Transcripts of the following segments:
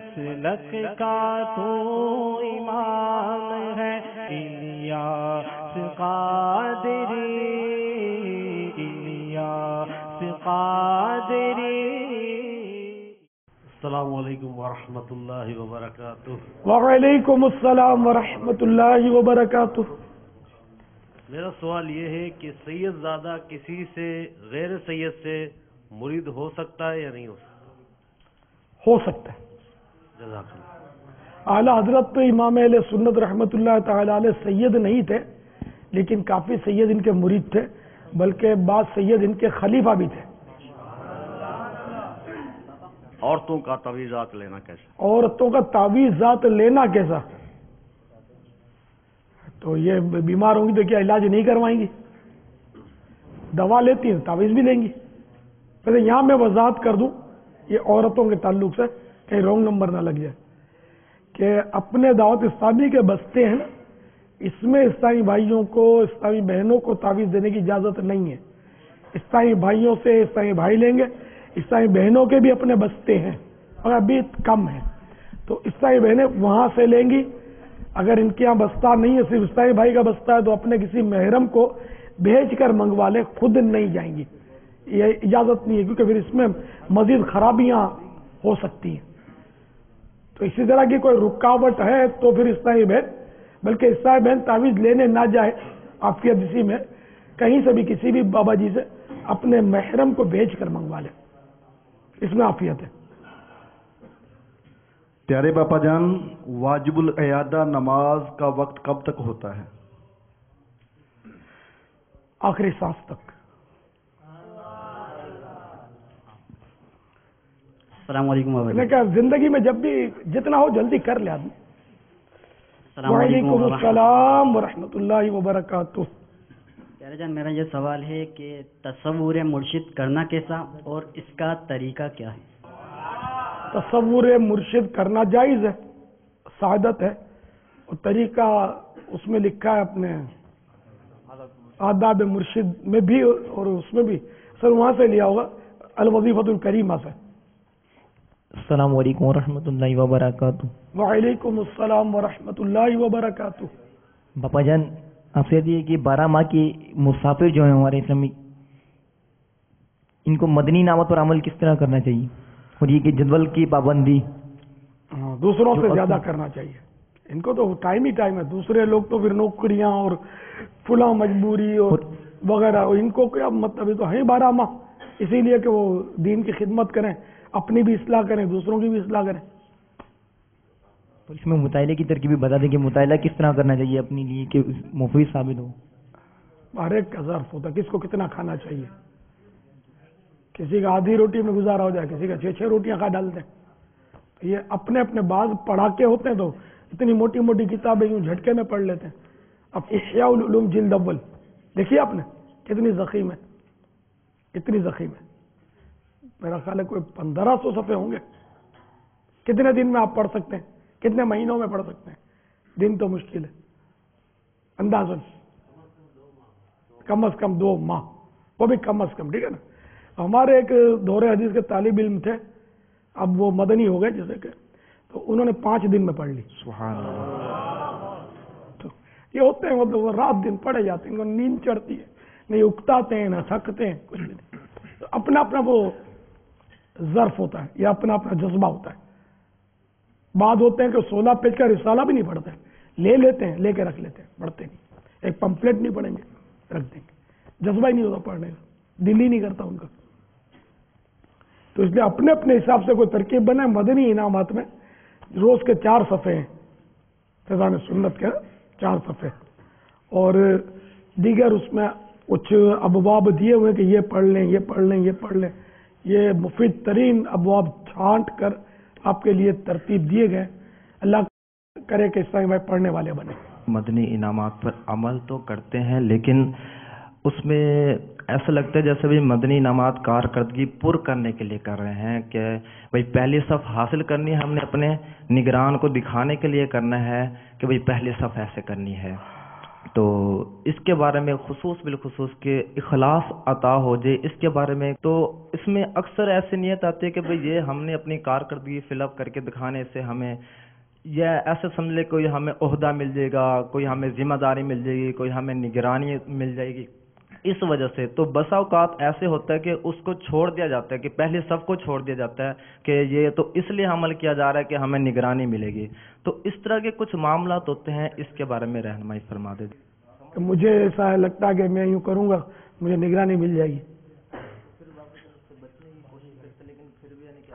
مسلک کا تو امام ہے الیاس قادری، الیاس قادری۔ السلام علیکم ورحمۃ اللہ وبرکاتہ۔ وعلیکم السلام ورحمۃ اللہ وبرکاتہ۔ میرا سوال یہ ہے کہ سید زادہ کسی سے غیر سید سے مرید ہو سکتا ہے یا نہیں ہو سکتا؟ ہو سکتا ہے۔ جزاک اللہ۔ اعلیٰ حضرت تو امام اہل سنت رحمۃ اللہ تعالی علیہ سید نہیں تھے، لیکن کافی سید ان کے مرید تھے، بلکہ بعض سید ان کے خلیفہ بھی تھے۔ عورتوں کا تعویذات لینا کیسا؟ عورتوں کا تعویذات لینا کیسا؟ تو یہ بیمار ہوں گی تو کیا علاج نہیں کروائیں گی؟ دوا لیتی ہیں تعویذ بھی لیں گی؟ پہلے یہاں میں وضاحت کر دوں، یہ عورتوں کے تعلق سے کہیں رونگ نمبر نہ لگ جائے، کہ اپنے دعوت اسلامی کے بستے ہیں نا، اس میں اسلامی بھائیوں کو، اسلامی بہنوں کو تعویذ دینے کی اجازت نہیں ہے۔ اسلامی بھائیوں سے اسلامی بھائی لیں گے، اسلامی بہنوں کے بھی اپنے بستے ہیں اور ابھی کم ہیں، تو اسلامی بہنیں وہاں سے لیں گی۔ اگر ان کے یہاں بستہ نہیں ہے، صرف اسلامی بھائی کا بستہ ہے، تو اپنے کسی محرم کو بھیج کر منگوا لیں، خود نہیں جائیں گی، یہ اجازت نہیں ہے، کیونکہ پھر اس میں مزید خرابیاں ہو سکتی ہیں۔ تو اسی طرح کی کوئی رکاوٹ ہے تو پھر اسلامی بہن، بلکہ اسلامی بہن تعویذ لینے نہ جائے، عافیت اسی میں کہیں سے بھی کسی بھی بابا جی سے اپنے محرم کو بھیج کر منگوا لیں، اس میں عافیت ہے۔ پیارے باپا جان، واجب العیادہ نماز کا وقت کب تک ہوتا ہے؟ آخری سانس تک۔ السلام علیکم میں نے کہا زندگی میں جب بھی جتنا ہو جلدی کر لے آدمی۔ وعلیکم السلام ورحمۃ اللہ وبرکاتہ۔ پیارے جان، میرا یہ سوال ہے کہ تصور مرشد کرنا کیسا اور اس کا طریقہ کیا ہے؟ تصور مرشد کرنا جائز ہے، سعادت ہے، اور طریقہ اس میں لکھا ہے اپنے آداب مرشد میں بھی، اور اس میں بھی سر وہاں سے لیا ہوگا الوظیفۃ الکریمہ سے۔ السلام علیکم ورحمۃ اللہ وبرکاتہ۔ وعلیکم السلام ورحمۃ اللہ وبرکاتہ۔ باپا جان، آپ سے یہ کہ 12 ماہ کی مسافر جو ہیں ہمارے اسلامی، ان کو مدنی انعامات پر عمل کس طرح کرنا چاہیے، اور یہ کہ جدول کی پابندی دوسروں سے زیادہ کرنا چاہیے۔ ان کو تو ٹائم ہی ٹائم ہے، دوسرے لوگ تو پھر نوکریاں اور فلاں مجبوری اور وغیرہ، ان کو کیا مطلب، یہ تو ہے 12 ماہ، اسی لیے کہ وہ دین کی خدمت کریں، اپنی بھی اصلاح کریں، دوسروں کی بھی اصلاح کریں۔ تو اس میں مطالعے کی ترکیب بتا دیں کہ مطالعہ کس طرح کرنا چاہیے اپنے لیے کہ مفید ثابت ہو۔ ہر ایک کا ظرف ہوتا ہے، کس کو کتنا کھانا چاہیے، کسی کا آدھی روٹی میں گزارا ہو جائے، کسی کا 6 روٹیاں کھا ڈالتے ہیں۔ تو یہ اپنے اپنے بعض پڑھاکے ہوتے ہیں تو اتنی موٹی موٹی کتابیں یوں جھٹکے میں پڑھ لیتے ہیں۔ اب احیاء العلوم جلد اول دیکھیے آپ نے کتنی زخیم ہے، اتنی زخیم ہے، میرا خیال ہے کوئی 1500 صفحے ہوں گے۔ کتنے دن میں آپ پڑھ سکتے ہیں، کتنے مہینوں میں پڑھ سکتے ہیں؟ دن تو مشکل ہے، اندازن کم از کم 2 ماہ، وہ بھی کم از کم، ٹھیک ہے نا۔ ہمارے ایک دورے حدیث کے طالب علم تھے، اب وہ مدنی ہو گئے جیسے کہ، تو انہوں نے 5 دن میں پڑھ لی۔ سبحان اللہ۔ تو یہ ہوتے ہیں وہ رات دن پڑھے جاتے ہیں، ان کو نیند چڑھتی ہے، نہیں اکتاتے ہیں نہ تھکتے ہیں، کچھ بھی نہیں۔ تو اپنا اپنا وہ ظرف ہوتا ہے یا اپنا اپنا جذبہ ہوتا ہے۔ بعض ہوتے ہیں کہ 16 پیج کا رسالہ بھی نہیں پڑھتے، لے لیتے ہیں، لے کے رکھ لیتے ہیں، پڑھتے نہیں، ایک پمفلیٹ نہیں پڑھیں گے، رکھ دیں گے، جذبہ ہی نہیں ہوتا پڑھنے کا، دل ہی نہیں کرتا ان کا۔ تو اس لیے اپنے اپنے حساب سے کوئی ترکیب بنائے۔ مدنی انعامات میں روز کے 4 صفحے ہیں، فیضان سنت کے 4 صفحے، اور دیگر اس میں کچھ ابواب دیے ہوئے کہ یہ پڑھ لیں، یہ پڑھ لیں، یہ پڑھ لیں، یہ مفید ترین ابواب چھانٹ کر آپ کے لیے ترتیب دیے گئے۔ اللہ کرے کہ اسلامی بھائی پڑھنے والے بنے۔ مدنی انعامات پر عمل تو کرتے ہیں، لیکن اس میں ایسا لگتا ہے جیسے بھی مدنی انعامات کارکردگی پر کرنے کے لیے کر رہے ہیں، کہ بھئی پہلی صف حاصل کرنی ہے، ہم نے اپنے نگران کو دکھانے کے لیے کرنا ہے کہ بھئی پہلی صف ایسے کرنی ہے۔ تو اس کے بارے میں خصوص بالخصوص کہ اخلاص عطا ہو جائے اس کے بارے میں، تو اس میں اکثر ایسی نیت آتی ہے کہ بھئی یہ ہم نے اپنی کارکردگی فل اپ کر کے دکھانے سے ہمیں یا ایسے سمجھ لے کوئی ہمیں عہدہ مل جائے گا، کوئی ہمیں ذمہ داری مل جائے گی، کوئی ہمیں نگرانی مل جائے گی، اس وجہ سے تو بسا اوقات ایسے ہوتا ہے کہ اس کو چھوڑ دیا جاتا ہے، کہ پہلے سب کو چھوڑ دیا جاتا ہے کہ یہ تو اس لیے عمل کیا جا رہا ہے کہ ہمیں نگرانی ملے گی. تو اس طرح کے کچھ معاملات ہوتے ہیں، اس کے بارے میں رہنمائی فرما دیں. مجھے ایسا لگتا ہے کہ میں یوں کروں گا مجھے نگرانی مل جائے گی.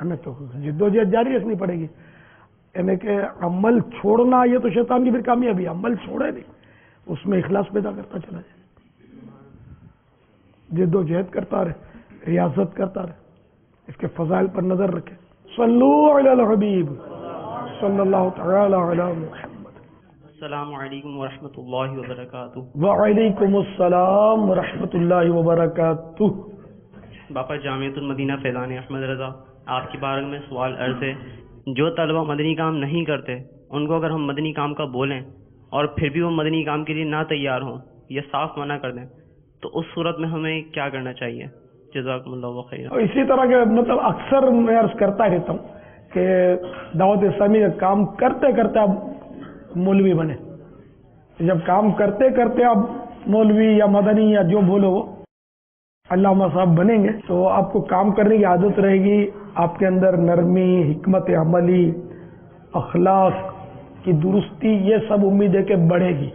ہمیں تو جدوجہد جاری رکھنی پڑے گی. یعنی کہ عمل چھوڑنا یہ تو شیطان کی پھر کامیابی ہے. عمل چھوڑے نہیں، اس میں اخلاص پیدا کرتا چلا جائے، جدوجہد کرتا رہے، ریاضت کرتا رہے، اس کے فضائل پر نظر رکھے. صلو علی الحبیب صلی اللہ تعالی علی محمد. السلام علیکم ورحمۃ اللہ وبرکاتہ. وعلیکم السلام ورحمۃ اللہ وبرکاتہ. باپا جامعۃ المدینہ فیضان احمد رضا، آپ کی بارگاہ میں سوال عرض ہے، جو طلبہ مدنی کام نہیں کرتے ان کو اگر ہم مدنی کام کا بولیں اور پھر بھی وہ مدنی کام کے لیے نہ تیار ہوں یا صاف منع کر دیں تو اس صورت میں ہمیں کیا کرنا چاہیے؟ جزاکم اللہ خیر. اسی طرح کے مطلب اکثر میں عرض کرتا رہتا ہوں کہ دعوت اسلامی کا کام کرتے کرتے آپ مولوی بنے. جب کام کرتے کرتے آپ مولوی یا مدنی یا جو بولو وہ علامہ صاحب بنیں گے تو آپ کو کام کرنے کی عادت رہے گی. آپ کے اندر نرمی، حکمت عملی، اخلاق کی درستی، یہ سب امید ہے کہ بڑھے گی.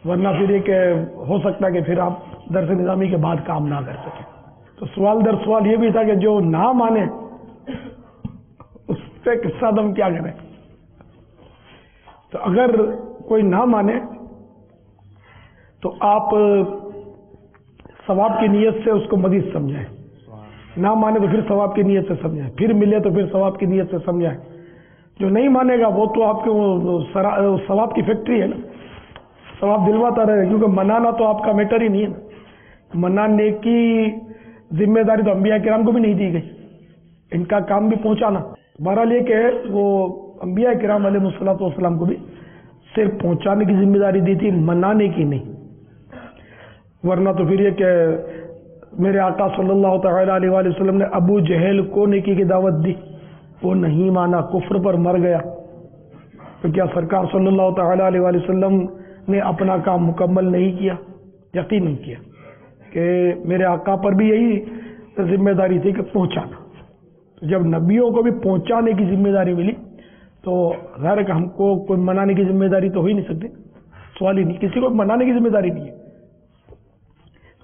ورنہ پھر یہ کہ ہو سکتا ہے کہ پھر آپ درس نظامی کے بعد کام نہ کر سکیں. تو سوال در سوال یہ بھی تھا کہ جو نہ مانے اس پہ کس ساتھ ہم کیا کریں. تو اگر کوئی نہ مانے تو آپ ثواب کی نیت سے اس کو مزید سمجھائیں. نہ مانے تو پھر ثواب کی نیت سے سمجھائیں، پھر ملے تو پھر ثواب کی نیت سے سمجھائیں. جو نہیں مانے گا وہ تو آپ کے ثواب کی فیکٹری ہے نا، ثواب دلواتا رہے گا. کیونکہ منانا تو آپ کا میٹر ہی نہیں ہے نا. منانے کی ذمہ داری تو انبیاء کرام کو بھی نہیں دی گئی، ان کا کام بھی پہنچانا. بہرحال یہ کہ وہ انبیاء کرام علیہ الصلوۃ والسلام کو بھی صرف پہنچانے کی ذمہ داری دی تھی، منانے کی نہیں. ورنہ تو پھر یہ کہ میرے آقا صلی اللہ تعالی علیہ وآلہ وسلم نے ابو جہل کو نیکی کی دعوت دی، وہ نہیں مانا، کفر پر مر گیا. تو کیا سرکار صلی اللہ تعالی علیہ وآلہ وسلم نے اپنا کام مکمل نہیں کیا؟ یقین نہیں کیا کہ میرے آقا پر بھی یہی ذمہ داری تھی کہ پہنچانا. جب نبیوں کو بھی پہنچانے کی ذمہ داری ملی تو ظاہر ہے کہ ہم کو کوئی منانے کی ذمہ داری تو ہو ہی نہیں سکتی. سوال ہی نہیں، کسی کو منانے کی ذمہ داری نہیں ہے.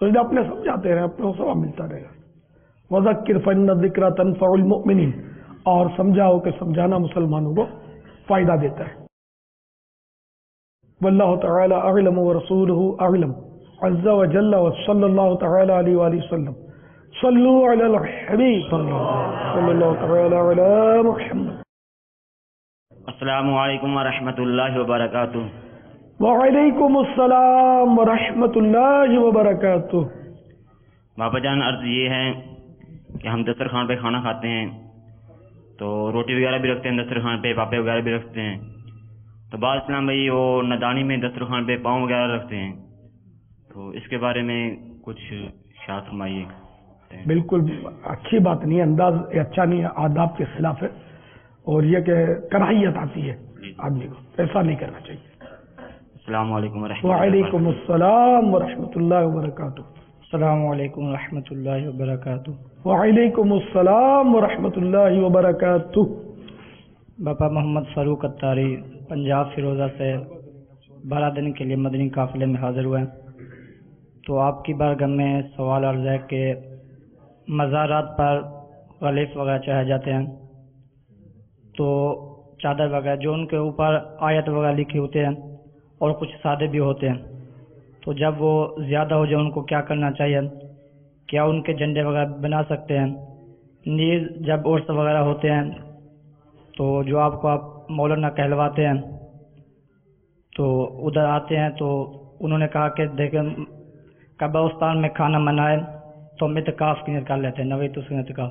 تو اپنے سمجھاتے رہے، اپنے کو ثواب ملتا رہے گا. وذکر فإن الذکر تنفع المؤمنین، اور سمجھاؤ کہ سمجھانا مسلمانوں کو فائدہ دیتا ہے. واللہ تعالی اعلم ورسولہ اعلم عز وجل وصلی اللہ تعالی علیہ وآلہ وسلم. صلو علی الحبیب صلی اللہ تعالی علی محمد. السلام علیکم ورحمۃ اللہ وبرکاتہ. وعلیکم السلام ورحمۃ اللہ وبرکاتہ. باپا جان، عرض یہ ہے کہ ہم دسترخوان پہ کھانا کھاتے ہیں تو روٹی وغیرہ بھی رکھتے ہیں دسترخوان پہ، پاپے وغیرہ بھی رکھتے ہیں. تو بعض اسلام بھائی وہ ندانی میں دسترخوان پہ پاؤں وغیرہ رکھتے ہیں، تو اس کے بارے میں کچھ خیال فرمائیے. بالکل اچھی بات نہیں ہے، انداز اچھا نہیں ہے، آداب کے خلاف ہے، اور یہ کہ کراہیت آتی ہے آدمی کو، ایسا نہیں کرنا چاہیے. السلام علیکم ورحمۃ اللہ. وعلیکم السلام ورحمۃ اللہ وبرکاتہ. السلام علیکم ورحمۃ اللہ وبرکاتہ. وعلیکم السلام ورحمۃ اللہ وبرکاتہ. باپا محمد فاروق اتاری پنجاب فیروزہ سے 12 دن کے لیے مدنی قافلے میں حاضر ہوئے. تو آپ کی بارگاہ میں سوال عرض ہے کہ مزارات پر غلیف وغیرہ چڑھائے جاتے ہیں، تو چادر وغیرہ جو ان کے اوپر آیت وغیرہ لکھی ہوتے ہیں اور کچھ سادے بھی ہوتے ہیں، تو جب وہ زیادہ ہو جائے ان کو کیا کرنا چاہیے؟ کیا ان کے جھنڈے وغیرہ بنا سکتے ہیں؟ نیز جب عرس وغیرہ ہوتے ہیں تو جو آپ کو آپ مولانا کہلواتے ہیں تو ادھر آتے ہیں، تو انہوں نے کہا کہ دیکھیں قبرستان میں کھانا منائے تو ہم اعتکاف کی نیت کر لیتے ہیں، نویت اس اعتکاف.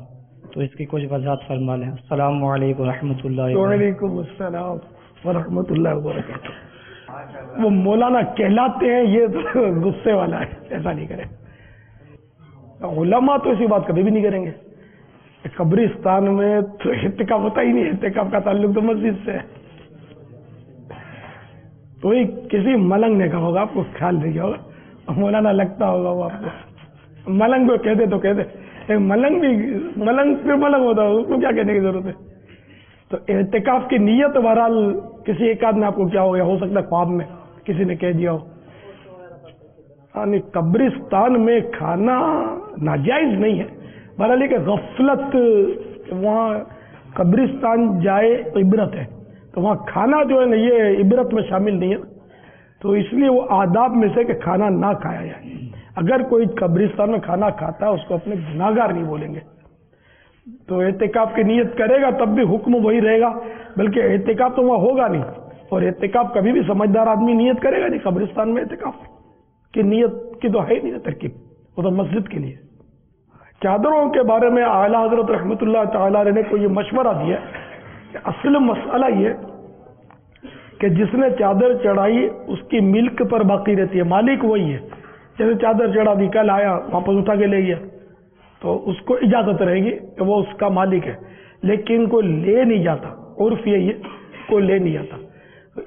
تو اس کی کچھ وضاحت فرما لیں. السلام علیکم ورحمۃ اللہ. وعلیکم السلام ورحمۃ اللہ وبرکاتہ. وہ مولانا کہلاتے ہیں، یہ تو غصے والا ہے، ایسا نہیں کرے. علماء تو ایسی بات کبھی بھی نہیں کریں گے. قبرستان میں تو اعتکاف ہوتا ہی نہیں، اعتکاف کا تعلق تو مسجد سے ہے. تو کسی ملنگ نے کہا ہوگا، آپ کو خیال نہیں ہوگا، مولانا لگتا ہوگا وہ آپ کو. ملنگ کو کہتے تو کہتے، ملنگ پھر ملنگ ہوتا ہے، اس کو کیا کہنے کی ضرورت ہے. تو اعتکاف کی نیت بہرحال کسی ایک آدھ میں آپ کو کیا ہو گیا، ہو سکتا ہے خواب میں کسی نے کہہ دیا ہو. یعنی قبرستان میں کھانا ناجائز نہیں ہے، بہرحال یہ کہ غفلت، وہاں قبرستان جائے عبرت ہے، تو وہاں کھانا جو ہے نا یہ عبرت میں شامل نہیں ہے. تو اس لیے وہ آداب میں سے کہ کھانا نہ کھایا جائے. اگر کوئی قبرستان میں کھانا کھاتا ہے اس کو اپنے گناہگار نہیں بولیں گے. تو اعتکاف کی نیت کرے گا تب بھی حکم وہی رہے گا، بلکہ اعتکاف تو وہاں ہوگا نہیں. اور اعتکاف کبھی بھی سمجھدار آدمی نیت کرے گا نہیں. قبرستان میں اعتکاف کی نیت کی تو ہے نہیں ترکیب، وہ تو مسجد کے لیے. چادروں کے بارے میں اعلیٰ حضرت رحمۃ اللہ تعالی علیہ نے کوئی یہ مشورہ دیا کہ اصل مسئلہ یہ کہ جس نے چادر چڑھائی اس کی ملک پر باقی رہتی ہے، مالک وہی ہے. جیسے چادر چڑھا دی، کل آیا واپس اٹھا کے لے گیا تو اس کو اجازت رہے گی کہ وہ اس کا مالک ہے، لیکن کوئی لے نہیں جاتا. عرف یہی ہے، کوئی لے نہیں جاتا.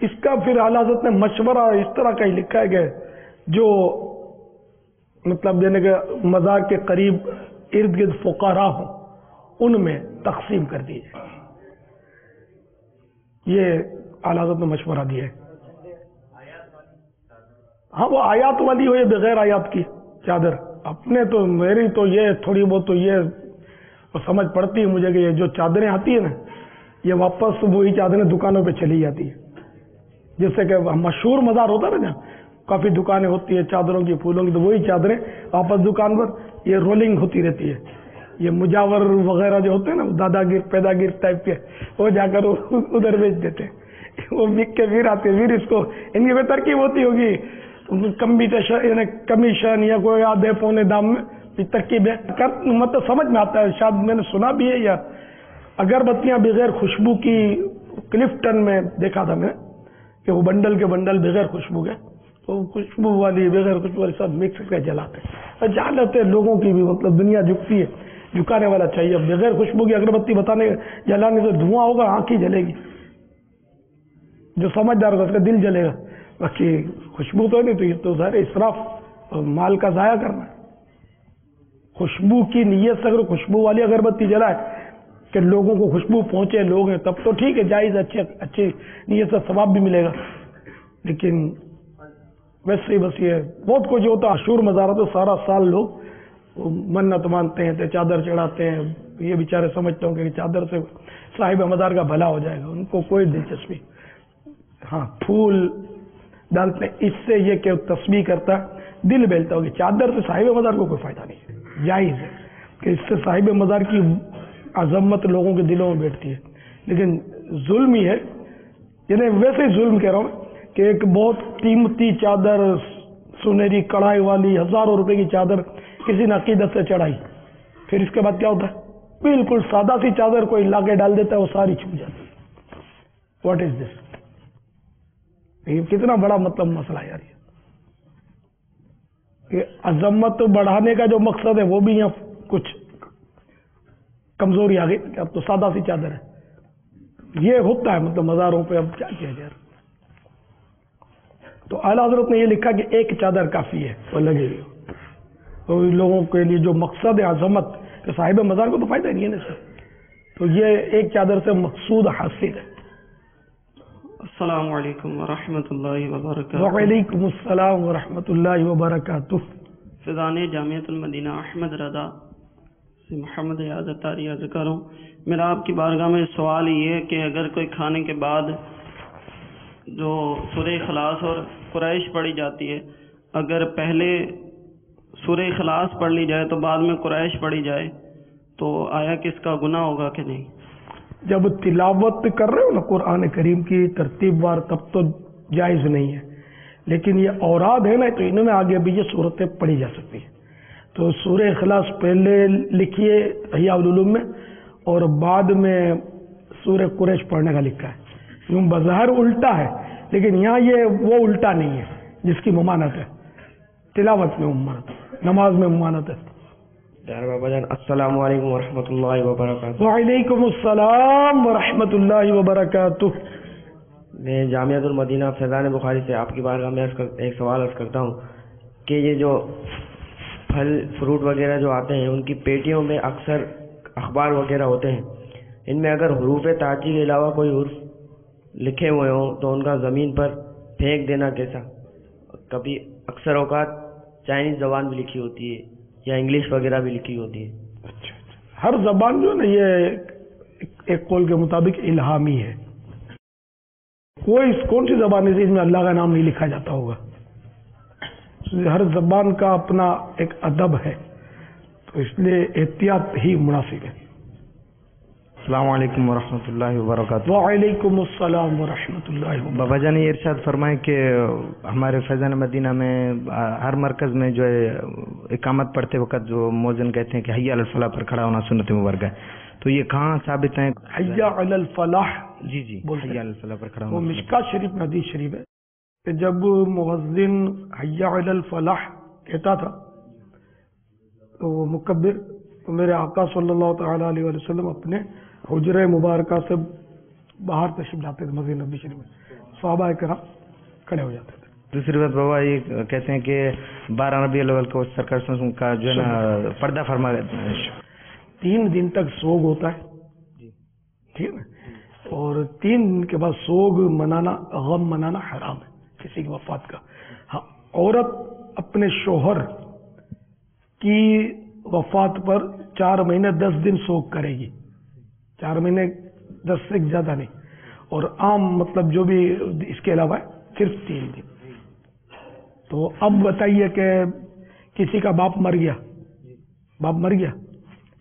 اس کا پھر اعلیٰ حضرت نے مشورہ اس طرح کا ہی لکھا ہے کہ جو مطلب یعنی کہ مزار کے قریب ارد گرد فقراء ہوں ان میں تقسیم کر دی جائے. یہ اعلیٰ حضرت نے مشورہ دیا ہے. ہاں وہ آیات والی ہو یا بغیر آیات کی چادر، اپنے تو میری تو یہ تھوڑی بہت تو یہ سمجھ پڑتی ہے مجھے کہ یہ جو چادریں آتی ہیں نا یہ واپس وہی چادریں دکانوں پہ چلی جاتی ہیں. جس سے کہ مشہور مزار ہوتا ہے نا جہاں کافی دکانیں ہوتی ہیں چادروں کی، پھولوں کی، تو وہی چادریں واپس دکان پر یہ رولنگ ہوتی رہتی ہے. یہ مجاور وغیرہ جو ہوتے ہیں نا دادا گر پیدا گر ٹائپ کے، وہ جا کر ادھر بیچ دیتے ہیں. وہ بک کے پھر آتے پھر اس کو ان کی کوئی ترکیب ہوتی ہوگی، یعنی کمیشن یا کوئی آدھے پونے دام میں ترکیب ہے. مطلب سمجھ میں آتا ہے، شاید میں نے سنا بھی ہے. یا اگربتیاں بغیر خوشبو کی کلفٹن میں دیکھا تھا میں کہ وہ بنڈل کے بنڈل بغیر خوشبو کے، تو خوشبو والی بغیر خوشبو والی سب مکس کر جلاتے ہیں. جہالت ہے لوگوں کی بھی، مطلب دنیا جھکتی ہے، جھکانے والا چاہیے. بغیر خوشبو کی اگربتی بتانے جلانے سے دھواں ہوگا، آنکھ ہی جلے گی. جو سمجھدار ہوگا اس کا دل جلے گا، باقی خوشبو تو نہیں. تو یہ تو ظاہر اسراف مال کا ضائع کرنا ہے. خوشبو کی نیت سے اگر خوشبو والی اگربتی جلائے کہ لوگوں کو خوشبو پہنچے لوگ ہیں تب تو ٹھیک ہے، جائز، اچھی نیت سے ثواب بھی ملے گا. لیکن ویسے ہی بس یہ بہت کچھ ہوتا ہے. عاشور مزارہ تو سارا سال لوگ منت مانتے ہیں، چادر چڑھاتے ہیں. یہ بیچارے سمجھتے ہوں کہ چادر سے صاحب مزار کا بھلا ہو جائے گا، ان کو کوئی دلچسپی. ہاں پھول ڈالتے ہیں، اس سے یہ کہ تسبیح کرتا ہے دل بیلتا ہوگی. چادر سے صاحب مزار کو کوئی فائدہ نہیں ہے. جائز ہے کہ اس سے صاحب مزار کی عظمت لوگوں کے دلوں میں بیٹھتی ہے، لیکن ظلم ہی ہے. یعنی ویسے ہی ظلم کہہ رہا ہوں کہ ایک بہت قیمتی چادر، سنہری کڑھائی والی ہزاروں روپے کی چادر کسی نے عقیدت سے چڑھائی، پھر اس کے بعد کیا ہوتا ہے؟ بالکل سادہ سی چادر کوئی لا کے ڈال دیتا ہے، وہ ساری چھپ جاتی ہے. واٹ از دس؟ یہ کتنا بڑا مطلب مسئلہ ہے یار. یہ عظمت بڑھانے کا جو مقصد ہے وہ بھی یہاں کچھ کمزوری آ گئی کہ اب تو سادہ سی چادر ہے. یہ ہوتا ہے مطلب مزاروں پہ. اب کیا کیا جائے؟ تو اعلیٰ حضرت نے یہ لکھا کہ ایک چادر کافی ہے وہ لگے ہوئی. تو لوگوں کے لیے جو مقصد ہے عظمت کہ صاحب مزار کو تو فائدہ نہیں ہے نا سر، تو یہ ایک چادر سے مقصود حاصل ہے. السلام علیکم ورحمۃ اللہ وبرکاتہ. وعلیکم السلام ورحمۃ اللہ وبرکاتہ. فیضان جامعۃ المدینہ احمد رضا سے محمد یاد اتاری عرض کروں. میرا آپ کی بارگاہ میں سوال یہ ہے کہ اگر کوئی کھانے کے بعد جو سورہ اخلاص اور قریش پڑھی جاتی ہے، اگر پہلے سورہ اخلاص پڑھ لی جائے تو بعد میں قریش پڑھی جائے تو آیا کہ اس کا گناہ ہوگا کہ نہیں؟ جب تلاوت کر رہے ہو نا قرآن کریم کی ترتیب وار تب تو جائز نہیں ہے، لیکن یہ اوراد ہے نا تو ان میں آگے بھی یہ صورتیں پڑھی جا سکتی ہیں. تو سورہ اخلاص پہلے لکھیے احیاء العلوم میں اور بعد میں سورہ قریش پڑھنے کا لکھا ہے. یوں بظاہر الٹا ہے لیکن یہاں یہ وہ الٹا نہیں ہے جس کی ممانت ہے، تلاوت میں ممانت، نماز میں ممانت ہے. بابا جان السلام علیکم ورحمۃ اللہ وبرکاتہ. وعلیکم السلام ورحمۃ اللہ وبرکاتہ. میں جامعۃ المدینہ فیضان بخاری سے آپ کی بارگاہ میں ایک سوال عرض کرتا ہوں کہ یہ جو پھل فروٹ وغیرہ جو آتے ہیں ان کی پیٹیوں میں اکثر اخبار وغیرہ ہوتے ہیں، ان میں اگر حروف تاجی کے علاوہ کوئی حرف لکھے ہوئے ہوں تو ان کا زمین پر پھینک دینا کیسا؟ کبھی اکثر اوقات چائنیز زبان بھی لکھی ہوتی ہے یا انگلش وغیرہ بھی لکھی ہوتی ہے. ہر زبان جو ہے نا یہ ایک قول کے مطابق الہامی ہے. کون سی زبان ہے اس میں اللہ کا نام نہیں لکھا جاتا ہوگا؟ ہر زبان کا اپنا ایک ادب ہے، تو اس لیے احتیاط ہی مناسب ہے. السلام علیکم ورحمۃ اللہ وبرکاتہ. وعلیکم السلام ورحمۃ اللہ وبرکاتہ. بابا جان یہ ارشاد فرمائیں کہ ہمارے فیضان مدینہ میں ہر مرکز میں جو ہے اقامت پڑھتے وقت جو مؤذن کہتے ہیں کہ حی علی الفلاح پر کھڑا ہونا سنت مبارکہ ہے، تو یہ کہاں ثابت ہے؟ حی علی الفلاح، جی حی علی الفلاح پر کھڑا وہ ہونا. مشکات شریف میں حدیث شریف ہے کہ جب مؤذن حی علی الفلاح کہتا تھا تو وہ مکبر، تو میرے آقا صلی اللہ تعالی علیہ وسلم اپنے حجرہ مبارکہ سے باہر تشریف لاتے تھے مسجد نبوی شریف میں، صحابہ کرام کھڑے ہو جاتے تھے. دوسری بات بابا یہ کہتے ہیں کہ 12 ربیع الاول کو سرکار کا جو ہے نا پردہ فرما 3 دن تک سوگ ہوتا ہے، ٹھیک ہے، اور 3 دن کے بعد سوگ منانا، غم منانا حرام ہے کسی کی وفات کا. ہاں، عورت اپنے شوہر کی وفات پر 4 مہینے 10 دن سوگ کرے گی، 4 مہینے 10 سے زیادہ نہیں، اور عام مطلب جو بھی اس کے علاوہ صرف 3 دن. تو اب بتائیے کہ کسی کا باپ مر گیا،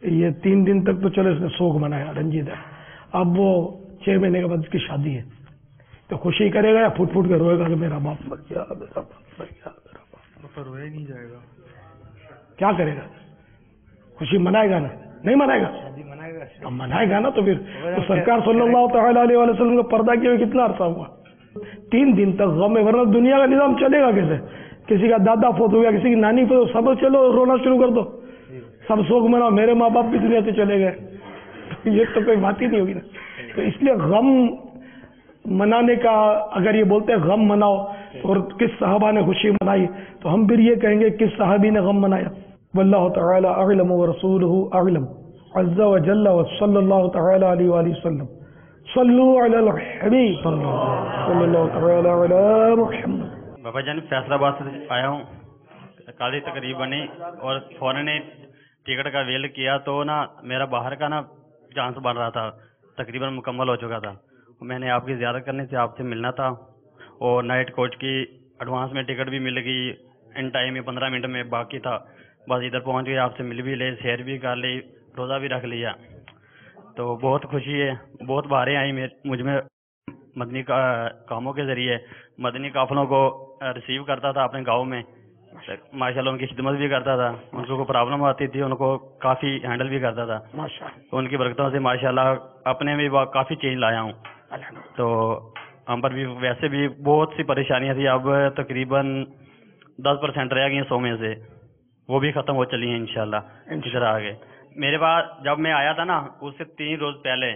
یہ 3 دن تک تو چلو اس نے سوگ منایا، رنجیدہ ہے. اب وہ 6 مہینے کے بعد اس کی شادی ہے، تو خوشی کرے گا یا پھوٹ پھوٹ کے روئے گا کہ میرا باپ مر گیا، میرا باپ مر گیا، میرا باپ؟ رویا ہی نہیں جائے گا. کیا کرے گا؟ خوشی منائے گا نا؟ نہیں منائے گا؟ اب منائے گا نا. تو پھر تو سرکار صلی اللہ تعالی علیہ وسلم کا پردہ کیے ہوئے کتنا عرصہ ہوا؟ 3 دن تک غم ہے، ورنہ دنیا کا نظام چلے گا کیسے؟ کسی کا دادا فوت ہو گیا، کسی کی نانی فوت، سب چلو رونا شروع کر دو، سب سوگ مناؤ، میرے ماں باپ بھی دنیا سے چلے گئے. یہ تو کوئی بات ہی نہیں ہوگی نا. تو اس لیے غم منانے کا اگر یہ بولتے ہیں غم مناؤ، اور کس صحابہ نے خوشی منائی، تو ہم پھر یہ کہیں گے کس صحابی نے غم منایا. واللہ تعالی اعلم ورسولہ اعلم عز وجل وصلی اللہ تعالی علیہ وآلہ وسلم. صلو علی الحبیب صلی اللہ تعالی علی محمد. بابا جان فیصلہ آباد سے آیا ہوں، قاضی تقریب بنی اور فوراً نے ٹکٹ کا ویل کیا تو نا میرا باہر کا نا چانس بن رہا تھا، تقریباً مکمل ہو چکا تھا. میں نے آپ کی زیارت کرنے سے آپ سے ملنا تھا، اور نائٹ کوچ کی ایڈوانس میں ٹکٹ بھی مل گئی، ان ٹائم میں 15 منٹ میں باقی تھا. بس ادھر پہنچ گئے، آپ سے مل بھی لے، سیر بھی کر لی، روزہ بھی رکھ لیا. تو بہت خوشی ہے، بہت باریں آئی مجھ میں مدنی کاموں کے ذریعے. مدنی قافلوں کو ریسیو کرتا تھا اپنے گاؤں میں، ماشاءاللہ ان کی خدمت بھی کرتا تھا. ان کو کوئی پرابلم آتی تھی ان کو کافی ہینڈل بھی کرتا تھا. تو ان کی برکتوں سے ماشاءاللہ اپنے بھی کافی چینج لایا ہوں. تو ہم پر بھی ویسے بھی بہت سی پریشانیاں تھیں، اب تقریباً 10% رہ گئی ہیں 100 میں سے، وہ بھی ختم ہو چلی ہیں انشاءاللہ. ادھر آگے میرے پاس جب میں آیا تھا نا اس سے 3 روز پہلے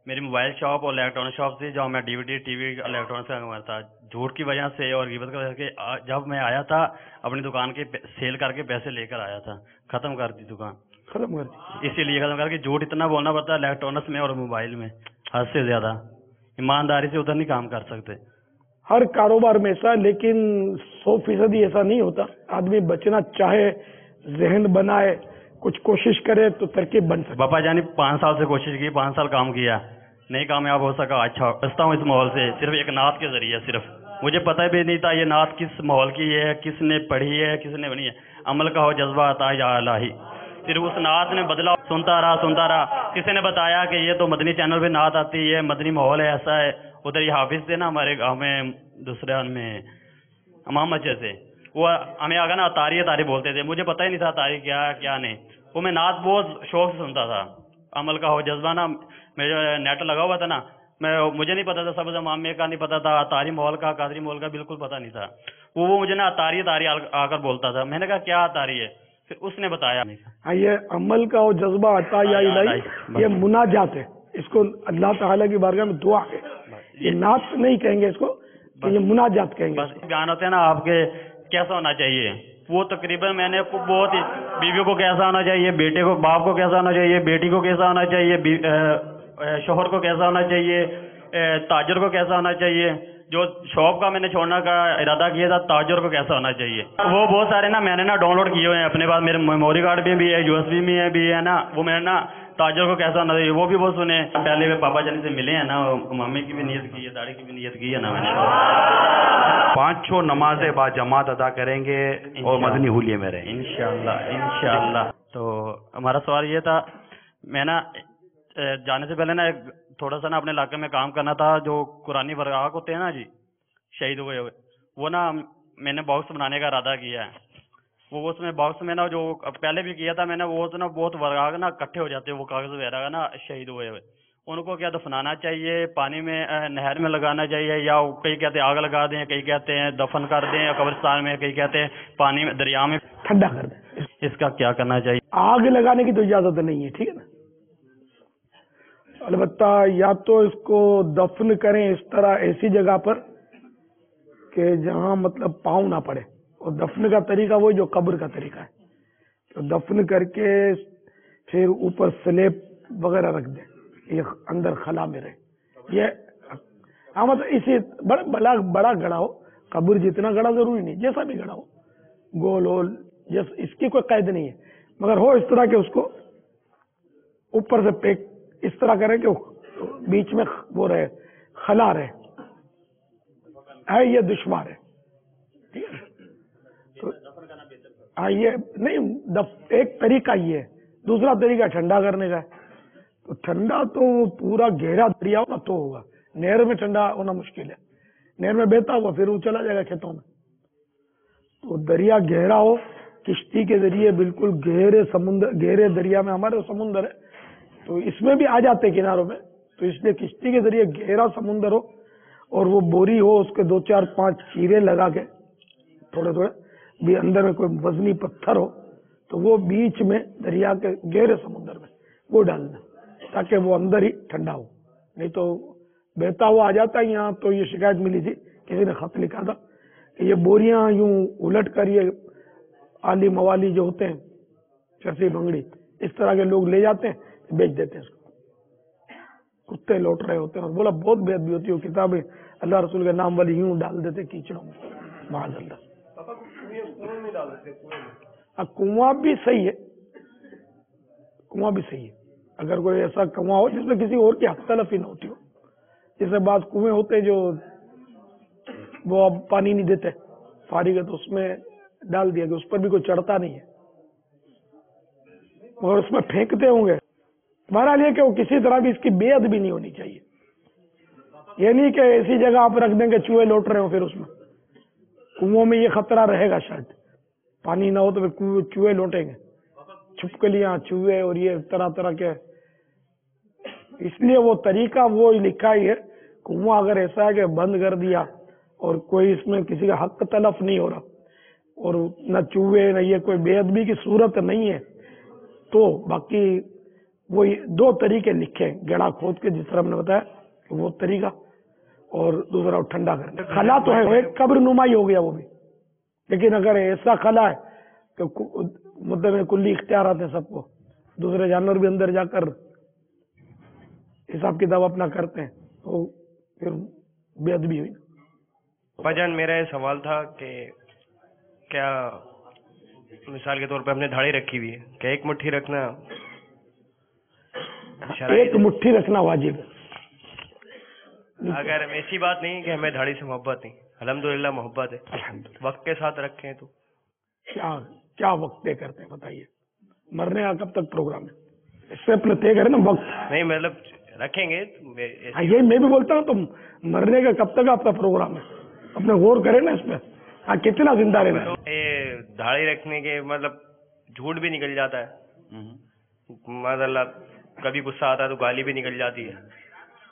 میری موبائل شاپ اور الیکٹرانک شاپ سے جو میں DVD ٹی وی الیکٹرانکس کا کام کرتا، جھوٹ کی وجہ سے اور غیبت کی وجہ سے جب میں آیا تھا اپنی دکان کے سیل کر کے پیسے لے کر آیا تھا، ختم کر دی دکان، ختم کر دی. اسی لیے ختم کر کے جھوٹ اتنا بولنا پڑتا ہے الیکٹرانکس میں اور موبائل میں، حد سے زیادہ. ایمانداری سے ادھر نہیں کام کر سکتے. ہر کاروبار میں ایسا، لیکن 100% ایسا نہیں ہوتا. آدمی بچنا چاہے، ذہن بنائے، کچھ کوشش کرے تو ترکیب بن سکے. باپا جانی 5 سال سے کوشش کی، 5 سال کام کیا، نہیں کامیاب ہو سکا. اچھا بچتا ہوں اس ماحول سے صرف ایک نعت کے ذریعے. صرف مجھے پتہ بھی نہیں تھا یہ نعت کس ماحول کی ہے، کس نے پڑھی ہے، کس نے بنی ہے. عمل کا ہو جذبہ عطا یا الہی. صرف اس نعت نے بدلا، سنتا رہا. کسی نے بتایا کہ یہ تو مدنی چینل پہ نعت آتی ہے، مدنی ماحول ہے، ایسا ہے. ادھر یہ حافظ تھے نا ہمارے گاؤں میں، دوسرے ان میں امام مسجد سے، وہ ہمیں آگا نا تاری بولتے تھے. مجھے پتہ ہی نہیں تھا تاری کیا نہیں. وہ میں نعت بہت شوق سے سنتا تھا. عمل کا ہو جذبہ نا، میرے نیٹ لگا ہوا تھا نا، مجھے نہیں پتا تھا سبز امامیہ کا، نہیں پتا تھا اطاری مول کا، قادری مول کا بالکل پتا نہیں تھا. وہ مجھے نا اطاری آ کر بولتا تھا. میں نے کہا کیا اطاری ہے؟ پھر اس نے بتایا. یہ عمل کا وہ جذبہ عطا یا الہی، یہ مناجات ہے. اس کو اللہ تعالیٰ کی بارگاہ میں دعا ہے. یہ نعت نہیں کہیں گے اس کو، یہ مناجات کہیں گے. بس بیان ہوتے ہیں نا آپ کے کیسا ہونا چاہیے، وہ تقریباً میں نے بہت ہی، بیوی کو کیسا ہونا چاہیے، بیٹے کو، باپ کو کیسا ہونا چاہیے، بیٹی کو کیسا ہونا چاہیے، شوہر کو کیسا ہونا چاہیے، تاجر کو کیسا ہونا چاہیے، جو شاپ کا میں نے چھوڑنا کا ارادہ کیا تھا تاجر کو کیسا ہونا چاہیے. وہ بہت سارے نا میں نے نا ڈاؤن لوڈ کیے ہوئے ہیں اپنے پاس، میرے میموری کارڈ میں بھی ہے، یو ایس بی میں بھی ہے نا. وہ میں نے نا تاجر کو کیسا ہونا چاہیے وہ بھی بہت سنے. پہلے پاپا جانی سے ملے ہیں نا، مامی کی بھی نیت کی ہے، داڑھی کی بھی نیت کی ہے نا میں نے. 5 نمازیں با جماعت ادا کریں گے اور مدنی حلیے میں رہیں. انشاءاللہ. تو ہمارا سوال یہ تھا، میں نا جانے سے پہلے نا ایک تھوڑا سا نا اپنے علاقے میں کام کرنا تھا. جو قرآنی ورقاق ہوتے ہیں نا جی، شہید ہوئے ہوئے، وہ نا میں نے باکس بنانے کا ارادہ کیا ہے. وہ اس میں باکس میں نا جو پہلے بھی کیا تھا میں نے، وہ نا بہت ورقاق نا اکٹھے ہو جاتے ہیں، وہ کاغذ وغیرہ کا نا شہید ہوئے ہوئے. ان کو کیا دفنانا چاہیے، پانی میں نہر میں لگانا چاہیے، یا کئی کہتے ہیں آگ لگا دیں، کئی کہتے ہیں دفن کر دیں قبرستان میں، کئی کہتے ہیں پانی میں دریا میں ٹھنڈا کر دیں. اس کا کیا کرنا چاہیے؟ آگ لگانے کی تو اجازت نہیں ہے، ٹھیک ہے نا. البتہ یا تو اس کو دفن کریں اس طرح ایسی جگہ پر کہ جہاں مطلب پاؤں نہ پڑے. اور دفن کا طریقہ وہی جو قبر کا طریقہ ہے، تو دفن کر کے پھر اوپر سلیب وغیرہ رکھ دیں، یہ اندر خلا میں رہے. یہ مطلب اسی بڑا گڑا ہو، قبر جتنا گڑا ضروری نہیں، جیسا بھی گڑا ہو، گول ہول، اس کی کوئی قید نہیں ہے، مگر ہو اس طرح کہ اس کو اوپر سے پیک اس طرح کریں کہ بیچ میں وہ رہے، خلا رہے. یہ دشوار ہے. ٹھیک ہے، یہ نہیں، ایک طریقہ یہ ہے. دوسرا طریقہ ٹھنڈا کرنے کا ہے. تو ٹھنڈا تو پورا گہرا دریا ہونا تو ہوگا، نہر میں ٹھنڈا ہونا مشکل ہے. نہر میں بہتا ہوا پھر وہ چلا جائے گا کھیتوں میں. تو دریا گہرا ہو، کشتی کے ذریعے بالکل گہرے دریا میں، ہمارے سمندر ہے تو اس میں بھی آ جاتے کناروں میں، تو اس لیے کشتی کے ذریعے گہرا سمندر ہو اور وہ بوری ہو، اس کے 2 4 5 چیرے لگا کے تھوڑے تھوڑے بھی، اندر میں کوئی وزنی پتھر ہو تو وہ بیچ میں دریا کے گہرے سمندر میں وہ ڈالنا، تاکہ وہ اندر ہی ٹھنڈا ہو. نہیں تو بہتا ہوا آ جاتا ہے. یہاں تو یہ شکایت ملی تھی، کسی نے خط لکھا تھا کہ یہ بوریاں یوں الٹ کر یہ آلی موالی جو ہوتے ہیں، چرسی بنگڑی، اس طرح کے لوگ لے جاتے ہیں، بیچ دیتے ہیں اس کو. کتے لوٹ رہے ہوتے ہیں. اور بولا بہت بے ادبی ہوتی ہے. کتابیں اللہ رسول کے نام والی یوں ڈال دیتے کیچڑوں میں، معاذ اللہ. کنواں بھی صحیح ہے، کنواں بھی صحیح ہے. اگر کوئی ایسا کنواں ہو جس میں کسی اور کی حق تلفی نہ ہوتی ہو، جیسے بعض کنویں ہوتے جو وہ اب پانی نہیں دیتے، فارغ ہے، تو اس میں ڈال دیا کہ اس پر بھی کوئی چڑھتا نہیں ہے، مگر اس میں پھینکتے ہوں گے. بہرحال یہ کہ وہ کسی طرح بھی اس کی بے ادبی نہیں ہونی چاہیے. یہ نہیں کہ ایسی جگہ آپ رکھ دیں کہ چوہے لوٹ رہے ہو، پھر اس میں کنووں میں یہ خطرہ رہے گا، شاید پانی نہ ہو تو پھر چوہے لوٹیں گے، چھپکلیاں، چوہے اور یہ طرح طرح کے. اس لیے وہ طریقہ وہ لکھا ہی ہے. کنواں اگر ایسا ہے کہ بند کر دیا اور کوئی اس میں کسی کا حق تلف نہیں ہو رہا اور نہ چوہے نہ یہ کوئی بے ادبی کی صورت نہیں ہے، تو باقی وہ 2 طریقے لکھے، گڑا کھود کے جس طرح ہم نے بتایا وہ طریقہ، اور دوسرا وہ ٹھنڈا کرنے. خلا تو ہے، ایک قبر نمائی ہو گیا وہ بھی. لیکن اگر ایسا خلا ہے تو مدعے میں کلی اختیارات ہیں سب کو، دوسرے جانور بھی اندر جا کر حساب کتاب اپنا کرتے ہیں، تو پھر بے ادبی ہوئی. بھجن میرا یہ سوال تھا کہ کیا مثال کے طور پہ ہم نے دھاڑی رکھی ہوئی ہے، کیا ایک مٹھی رکھنا ایک مٹھی رکھنا واجب ہے؟ اگر ایسی بات نہیں کہ ہمیں دھاڑی سے محبت نہیں، الحمدللہ محبت ہے، وقت کے ساتھ رکھیں تو کیا وقت طے کرتے ہیں بتائیے؟ مرنے کا کب تک پروگرام ہے؟ اس سے اپنے طے کریں نا وقت. نہیں مطلب رکھیں گے. یہ میں بھی بولتا ہوں، تو مرنے کا کب تک آپ کا پروگرام ہے؟ اپنے غور کریں نا اس میں. کتنا زندہ رہنا ہے؟ یہ دھاڑی رکھنے کے مطلب جھوٹ بھی نکل جاتا ہے، معاذ اللہ کبھی غصہ آتا ہے تو گالی بھی نکل جاتی ہے،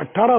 18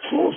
100